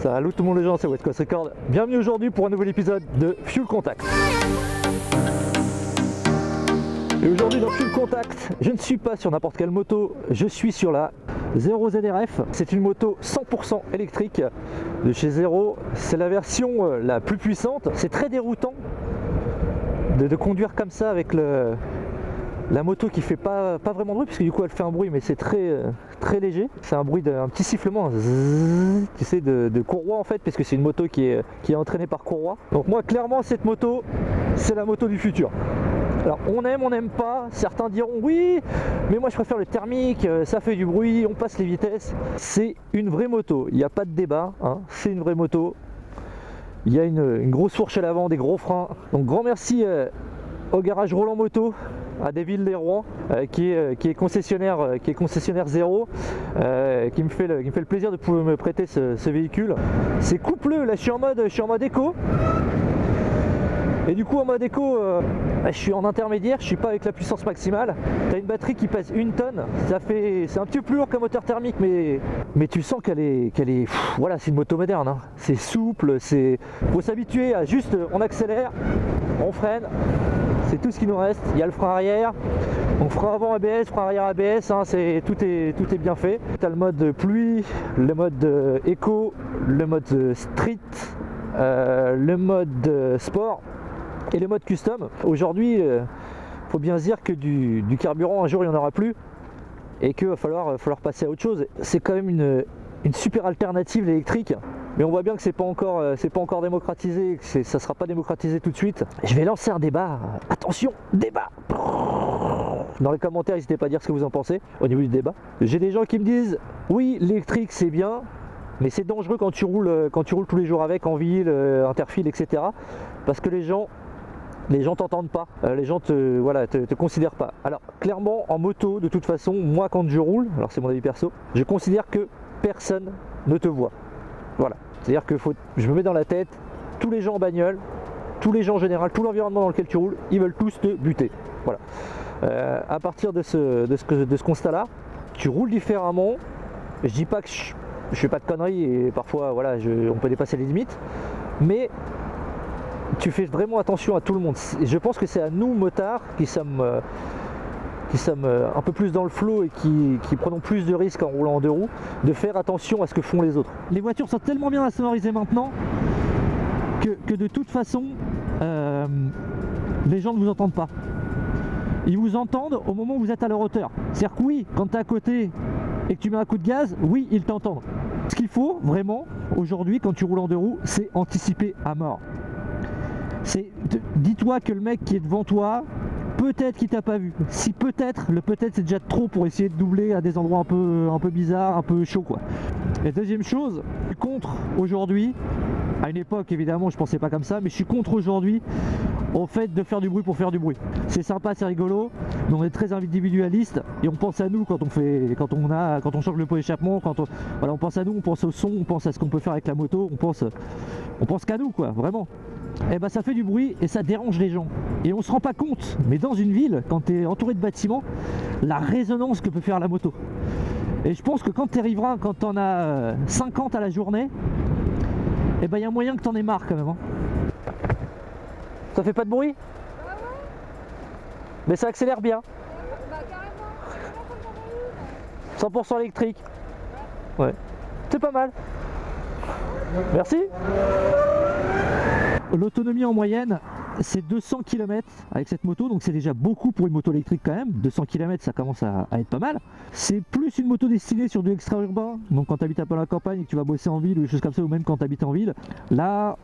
Salut tout le monde les gens, c'est West Coast Record. Bienvenue aujourd'hui pour un nouvel épisode de Fuel Contact. Et aujourd'hui dans Fuel Contact, je ne suis pas sur n'importe quelle moto, je suis sur la Zero ZRF. C'est une moto 100% électrique de chez Zero. C'est la version la plus puissante. C'est très déroutant de conduire comme ça avec la moto qui fait pas vraiment de bruit, puisque du coup elle fait un bruit mais c'est très léger. C'est un bruit d'un petit sifflement, zzz, tu sais, de courroie en fait, parce que c'est une moto qui est entraînée par courroie. Donc moi clairement cette moto, c'est la moto du futur. Alors on n'aime pas, certains diront oui, mais moi je préfère le thermique, ça fait du bruit, on passe les vitesses. C'est une vraie moto, il n'y a pas de débat, hein. C'est une vraie moto. Il y a une grosse fourche à l'avant, des gros freins. Donc grand merci au garage Roland Moto à Desvilles-les-Rouen qui est concessionnaire Zero, qui me fait le plaisir de pouvoir me prêter ce véhicule. C'est coupleux, là je suis en mode éco. Et du coup en mode éco, je suis en intermédiaire, je suis pas avec la puissance maximale. Tu as une batterie qui pèse 1 tonne, c'est un petit peu plus lourd qu'un moteur thermique, mais tu sens qu'elle est voilà, c'est une moto moderne, hein. C'est souple, faut s'habituer à juste, on accélère, on freine, c'est tout ce qui nous reste. Il y a le frein arrière, donc frein avant ABS, frein arrière ABS, hein, tout est bien fait. Tu as le mode pluie, le mode éco, le mode street, le mode sport et le mode custom. Aujourd'hui, faut bien se dire que du carburant un jour il n'y en aura plus et qu'il va falloir passer à autre chose. C'est quand même une super alternative l'électrique, mais on voit bien que c'est pas encore démocratisé, que ça sera pas démocratisé tout de suite. Je vais lancer un débat, attention, débat. Dans les commentaires, n'hésitez pas à dire ce que vous en pensez au niveau du débat. J'ai des gens qui me disent oui, l'électrique c'est bien, mais c'est dangereux quand tu roules tous les jours avec, en ville, interfile, etc. Parce que les gens t'entendent pas, les gens te considèrent pas. Alors clairement en moto, de toute façon, moi quand je roule, alors c'est mon avis perso, je considère que personne ne te voit. Voilà, c'est-à-dire que je me mets dans la tête, tous les gens en bagnole, tous les gens en général, tout l'environnement dans lequel tu roules, ils veulent tous te buter. Voilà. À partir de ce constat-là, tu roules différemment. Je dis pas que je fais pas de conneries et parfois voilà, on peut dépasser les limites, mais tu fais vraiment attention à tout le monde. Et je pense que c'est à nous motards qui sommes un peu plus dans le flow et qui prenons plus de risques en roulant en deux roues, de faire attention à ce que font les autres. Les voitures sont tellement bien insonorisées maintenant que de toute façon les gens ne vous entendent pas. Ils vous entendent au moment où vous êtes à leur hauteur. C'est-à-dire que oui, quand tu es à côté et que tu mets un coup de gaz, oui, ils t'entendent. Ce qu'il faut vraiment aujourd'hui quand tu roules en deux roues, c'est anticiper à mort. Dis-toi que le mec qui est devant toi, peut-être qu'il t'a pas vu. Si peut-être, le peut-être c'est déjà trop pour essayer de doubler à des endroits un peu bizarres, un peu chauds quoi. Et deuxième chose, je suis contre aujourd'hui, à une époque évidemment je pensais pas comme ça, mais je suis contre aujourd'hui au fait de faire du bruit pour faire du bruit. C'est sympa, c'est rigolo, mais on est très individualiste et on pense à nous quand on change le pot d'échappement, on pense à nous, on pense au son, on pense à ce qu'on peut faire avec la moto, on pense qu'à nous quoi, vraiment. Et bah ça fait du bruit et ça dérange les gens. Et on se rend pas compte, mais dans une ville, quand tu es entouré de bâtiments, la résonance que peut faire la moto. Et je pense que quand tu arriveras, quand tu en as 50 à la journée, et ben il y a moyen que tu en aies marre quand même. Hein. Ça fait pas de bruit ? Ah ouais ? Mais ça accélère bien. Bah carrément, 100% électrique. Ouais. C'est pas mal. Merci. L'autonomie en moyenne, c'est 200 km avec cette moto, donc c'est déjà beaucoup pour une moto électrique quand même. 200 km, ça commence à être pas mal. C'est plus une moto destinée sur du extra-urbain, donc quand tu habites un peu à la campagne et que tu vas bosser en ville ou des choses comme ça, ou même quand tu habites en ville. Là,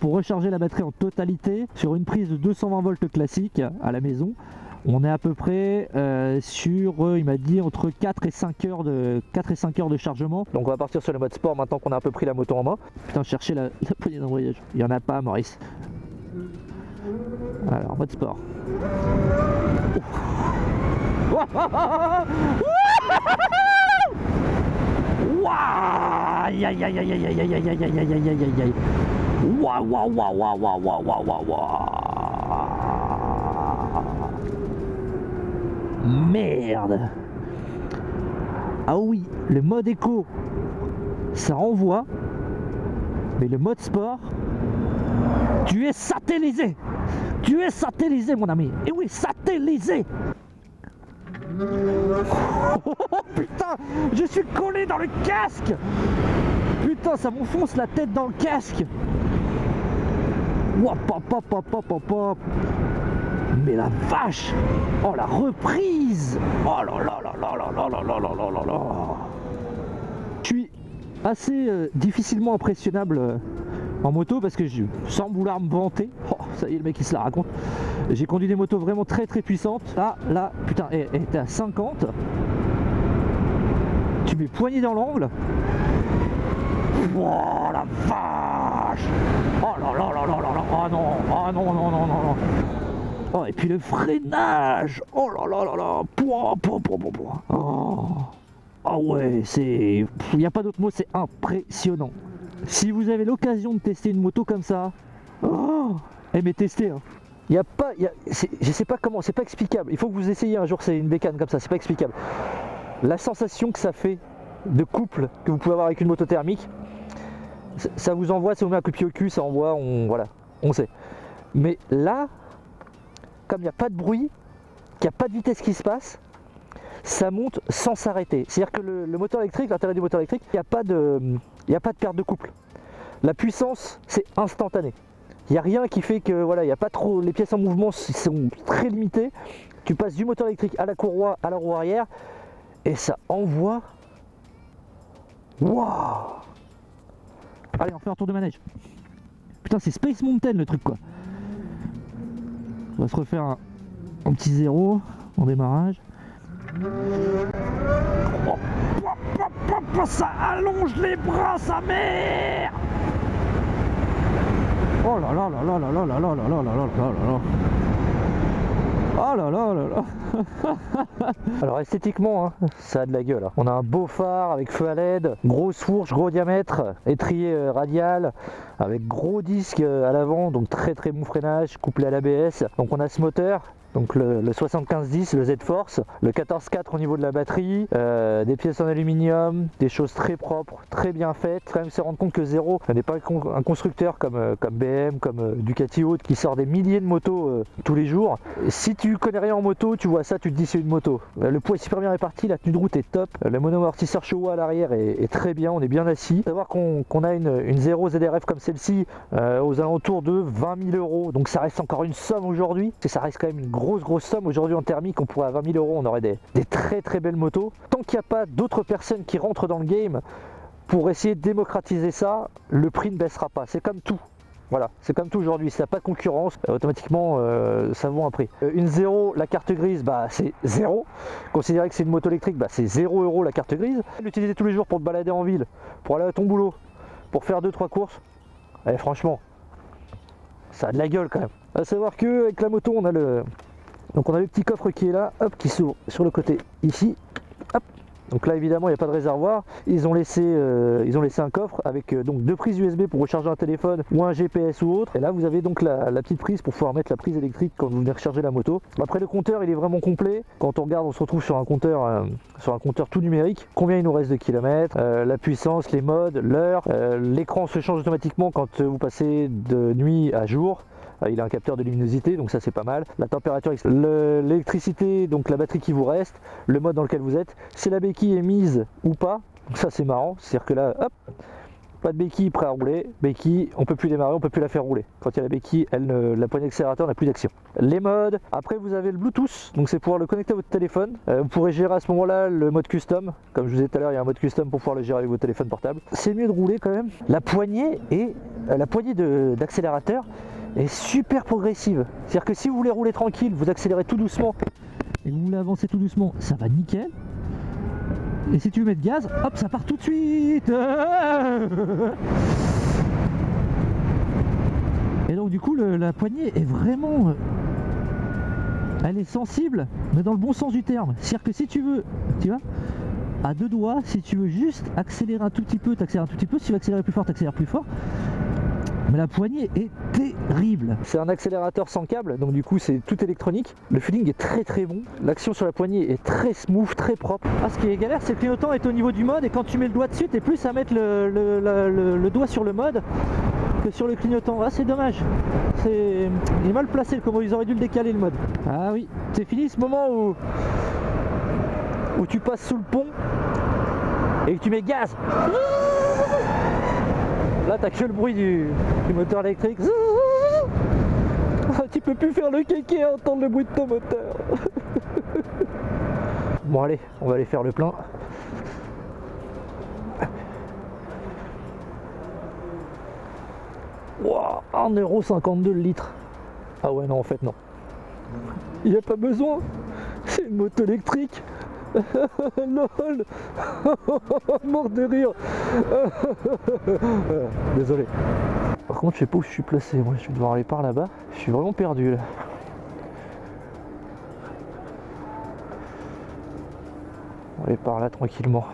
pour recharger la batterie en totalité, sur une prise de 220 volts classique à la maison, on est à peu près sur, il m'a dit, entre 4 et 5 heures de chargement. Donc on va partir sur le mode sport maintenant qu'on a un peu pris la moto en main. Putain, chercher la poignée d'embrayage. Il n'y en a pas, Maurice. Alors, mode sport. Aïe aïe aïe aïe aïe aïe aïe aïe aïe aïe aïe aïe aïe aïe. Waouh waouh waouh waouh waouh waouh waouh waouh. Merde. Ah oui, le mode éco, ça envoie. Mais le mode sport, tu es satellisé. Tu es satellisé, mon ami. Et oui, satellisé. Oh, putain, je suis collé dans le casque. Putain, ça m'enfonce la tête dans le casque. Wouah, pop, pop, pop, pop, pop, pop. Mais la vache. Oh, la reprise. Oh là là là là là là là là là là là là. Je suis assez difficilement impressionnable en moto parce que sans vouloir me vanter, oh, ça y est le mec il se la raconte, j'ai conduit des motos vraiment très très puissantes. Là, putain, t'es à 50, tu mets poignée dans l'angle, oh la vache, oh là là là là là là, oh non, oh non, non, non, non, non. Oh, et puis le freinage, oh là là là là, pouah, pouah, pouah, pouah, pouah. Oh. Ah ouais, il n'y a pas d'autre mot, c'est impressionnant. Si vous avez l'occasion de tester une moto comme ça, oh, mais testez. Hein. Je sais pas comment, c'est pas explicable. Il faut que vous essayiez un jour, c'est une bécane comme ça, c'est pas explicable. La sensation que ça fait de couple que vous pouvez avoir avec une moto thermique, ça vous envoie, ça vous met un coup de pied au cul, ça envoie, voilà, on sait. Mais là, comme il n'y a pas de bruit, qu'il n'y a pas de vitesse qui se passe, ça monte sans s'arrêter. C'est-à-dire que le moteur électrique, l'intérêt du moteur électrique, il n'y a pas de perte de couple. La puissance, c'est instantané. Il n'y a rien qui fait que, voilà, il n'y a pas trop, les pièces en mouvement sont très limitées. Tu passes du moteur électrique à la courroie, à la roue arrière, et ça envoie. Waouh! Allez, on fait un tour de manège. Putain, c'est Space Mountain le truc quoi. On va se refaire un petit zéro en démarrage. Oh, ça allonge les bras, sa mère. Oh là là là là là là là là là là là là là. Oh là là là là. Alors esthétiquement, hein, ça a de la gueule. Hein. On a un beau phare avec feu à LED, grosse fourche, gros diamètre, étrier radial, avec gros disque à l'avant, donc très très bon freinage, couplé à l'ABS. Donc on a ce moteur. Donc le 7510, le Z-Force, le 14.4 au niveau de la batterie, des pièces en aluminium, des choses très propres, très bien faites. Faut quand même se rendre compte que Zero n'est pas un constructeur comme BM, comme Ducati ou autre, qui sort des milliers de motos tous les jours. Et si tu connais rien en moto, tu vois ça, tu te dis c'est une moto. Le poids est super bien réparti, la tenue de route est top, le mono-amortisseur Showa à l'arrière est très bien, on est bien assis. Savoir qu'on a une Zero ZRF comme celle-ci aux alentours de 20 000 €, donc ça reste encore une somme aujourd'hui, ça reste quand même une grosse somme aujourd'hui en thermique. On pourrait à 20 000 €, on aurait des très très belles motos. Tant qu'il n'y a pas d'autres personnes qui rentrent dans le game pour essayer de démocratiser ça, le prix ne baissera pas. C'est comme tout. Voilà, c'est comme tout aujourd'hui. S'il n'y a pas de concurrence, automatiquement ça vaut un prix. Une Zero, la carte grise, bah c'est 0. Considérer que c'est une moto électrique, bah c'est 0 € la carte grise. L'utiliser tous les jours pour te balader en ville, pour aller à ton boulot, pour faire 2-3 courses, et franchement, ça a de la gueule quand même. À savoir que avec la moto, on a le petit coffre qui est là, hop, qui s'ouvre sur le côté ici, hop. Donc là évidemment il n'y a pas de réservoir, ils ont laissé un coffre avec donc 2 prises USB pour recharger un téléphone ou un GPS ou autre. Et là vous avez donc la petite prise pour pouvoir mettre la prise électrique quand vous venez recharger la moto. Après le compteur il est vraiment complet, quand on regarde on se retrouve sur un compteur tout numérique, combien il nous reste de kilomètres, la puissance, les modes, l'heure, l'écran se change automatiquement quand vous passez de nuit à jour. Il a un capteur de luminosité, donc ça c'est pas mal. La température, l'électricité, donc la batterie qui vous reste, le mode dans lequel vous êtes, si la béquille est mise ou pas, donc ça c'est marrant, c'est-à-dire que là, hop, pas de béquille, prêt à rouler, béquille, on peut plus démarrer, on peut plus la faire rouler. Quand il y a la béquille, la poignée d'accélérateur n'a plus d'action. Les modes, après vous avez le Bluetooth, donc c'est pouvoir le connecter à votre téléphone. Vous pourrez gérer à ce moment-là le mode custom, comme je vous disais tout à l'heure, il y a un mode custom pour pouvoir le gérer avec votre téléphone portable. C'est mieux de rouler quand même. La poignée d'accélérateur est super progressive. C'est-à-dire que si vous voulez rouler tranquille, vous accélérez tout doucement et vous voulez avancer tout doucement, ça va nickel. Et si tu veux mettre gaz, hop, ça part tout de suite. Et donc du coup la poignée est vraiment elle est sensible, mais dans le bon sens du terme. C'est-à-dire que si tu veux, tu vois, à 2 doigts, si tu veux juste accélérer un tout petit peu, t'accélères un tout petit peu. Si tu veux accélérer plus fort, t'accélères plus fort. mais la poignée est terrible. C'est un accélérateur sans câble, donc du coup c'est tout électronique. Le feeling est très très bon. L'action sur la poignée est très smooth, très propre. Ah, ce qui est galère, c'est que le clignotant est au niveau du mode et quand tu mets le doigt dessus, t'es plus à mettre le doigt sur le mode que sur le clignotant. Ah, c'est dommage. Il est mal placé le combo, ils auraient dû le décaler le mode. Ah oui, c'est fini ce moment où tu passes sous le pont et que tu mets gaz. Là t'as que le bruit du moteur électrique. Tu peux plus faire le kéké et entendre le bruit de ton moteur. Bon allez, on va aller faire le plein. Wow, 1,52€ le litre. Ah ouais non en fait non. Il n'y a pas besoin. C'est une moto électrique. LOL. Mort de rire. Désolé. Par contre je sais pas où je suis placé. Moi je vais devoir aller par là-bas. Je suis vraiment perdu là. On va aller par là tranquillement.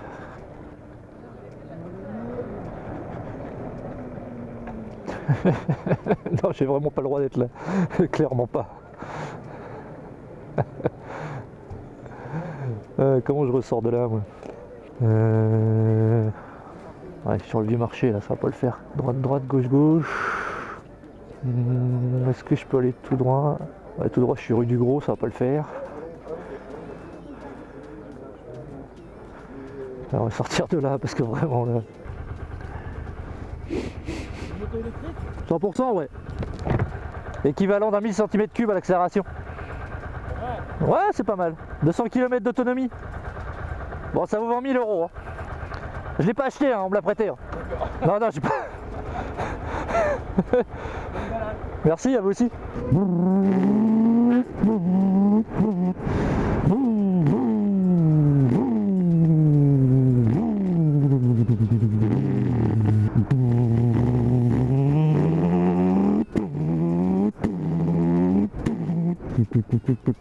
Non, j'ai vraiment pas le droit d'être là. Clairement pas. Comment je ressors de là moi? Ouais, sur le vieux marché là, ça va pas le faire. Droite, droite, gauche, gauche. Est-ce que je peux aller tout droit? Ouais, tout droit, je suis rue du Gros, ça va pas le faire. Alors, on va sortir de là parce que vraiment là. 100% ouais. Équivalent d'un 1000 cm3 à l'accélération. Ouais, c'est pas mal. 200 km d'autonomie. Bon, ça vous vend 1000 €. Hein. Je l'ai pas acheté, hein, on me l'a prêté. Hein. Non, non, j'ai pas. Merci, à vous aussi.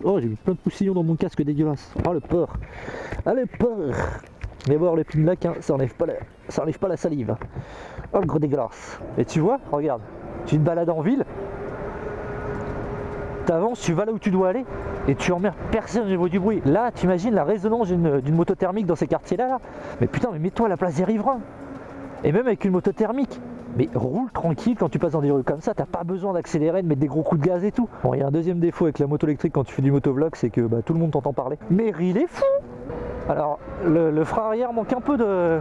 Oh, j'ai mis plein de poussillons dans mon casque dégueulasse. Oh le porc. Ah le porc. Mais voir le pin lac, hein, ça enlève pas la salive. Oh le gros dégueulasse. Et tu vois, regarde, tu te balades en ville, t'avances, tu vas là où tu dois aller et tu emmerdes personne au niveau du bruit. Là, t'imagines la résonance d'une moto thermique dans ces quartiers-là là. Mais putain, mais mets-toi à la place des riverains. Et même avec une moto thermique. Mais roule tranquille quand tu passes dans des rues comme ça, t'as pas besoin d'accélérer, de mettre des gros coups de gaz et tout. Bon, il y a un deuxième défaut avec la moto électrique quand tu fais du motovlog, c'est que tout le monde t'entend parler. Mais il est fou. Alors, le frein arrière manque un peu de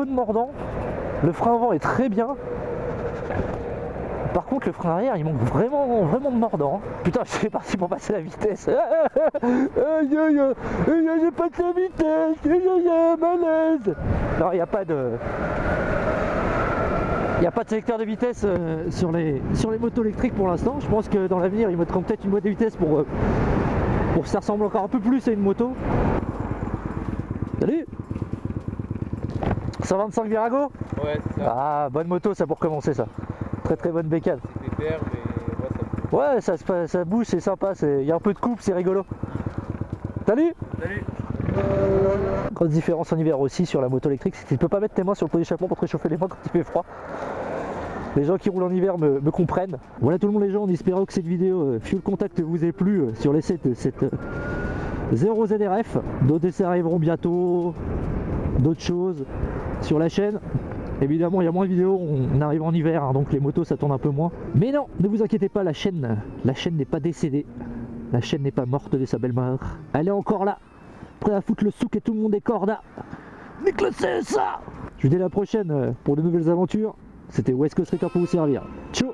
mordant. Le frein avant est très bien. Par contre, le frein arrière, il manque vraiment de mordant. Putain, je suis parti pour passer la vitesse. J'ai pas de la vitesse. Malaise. Non, il n'y a pas de... Il n'y a pas de sélecteur de vitesse sur les motos électriques pour l'instant. Je pense que dans l'avenir, ils mettront peut-être une boîte de vitesse pour que ça ressemble encore un peu plus à une moto. Salut. 125 Virago. Ouais, c'est ça. Ah, bonne moto ça pour commencer ça. Très très bonne bécane. C'est des terres, mais ouais, ça bouge, c'est sympa. Il y a un peu de coupe, c'est rigolo. Salut. Salut. Grosse différence en hiver aussi sur la moto électrique, c'est que tu ne peux pas mettre tes mains sur le pot d'échappement pour te réchauffer les mains quand il fait froid. Les gens qui roulent en hiver me comprennent. Voilà tout le monde les gens, en espérant que cette vidéo Fuel Contact vous ait plu sur l'essai de cette 0 ZRF. D'autres essais arriveront bientôt, d'autres choses sur la chaîne. Évidemment il y a moins de vidéos, on arrive en hiver, hein, donc les motos ça tourne un peu moins. Mais non, ne vous inquiétez pas, la chaîne n'est pas décédée. La chaîne n'est pas morte de sa belle mort. Elle est encore là, prêt à foutre le souk et tout le monde est corda. Nique le CSA. Je vous dis à la prochaine pour de nouvelles aventures. C'était West Coast Record pour vous servir. Ciao.